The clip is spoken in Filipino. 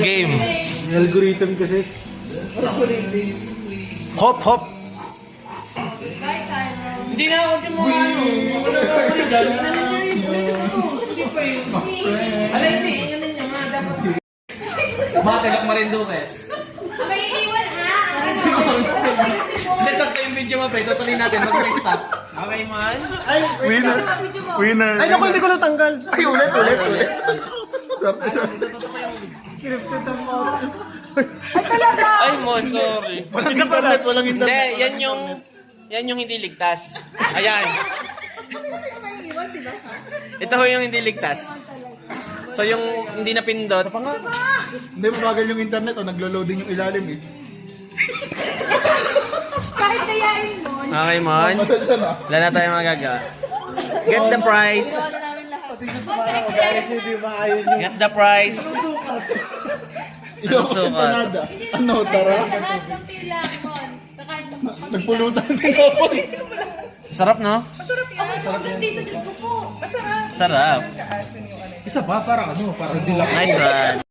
Game. May algorithm kasi. Hop, hop. Hindi na ako yung mga ano. Wala pa ako rin dyan. Hindi pa yun. Alay, hindi. Ganun niya nga. Dapat. Matelak Marinduques. May iwan ha! Hindi, sakto yung video mo, pre. Tutuloy natin. Mag-restart. Okay, man. Winner. Winner. Ay, naku, hindi ko natanggal. Ay, ulit. Swerte siya. Ay, mon, sorry. Walang internet, walang Hindi, internet. yan yung hindi ligtas. Ayan. Ito ho yung hindi ligtas. So yung hindi napindot. Hindi, mabagal yung internet o naglo-loading yung ilalim eh. Kahit kayain mo, Okay, mon. Madali na. Wala na tayong magagawa. Get the prize. Get the prize. Iyo, sukat? empanada. Ano, tara? lahat ng tila mo. Kakain mo. Nagpulutan din ako eh. Sarap, no? Masarap yan. Hanggang dito, Diyos ko po. Masarap. Sarap. Isa pa, parang ano, parang dilaw. Nice one.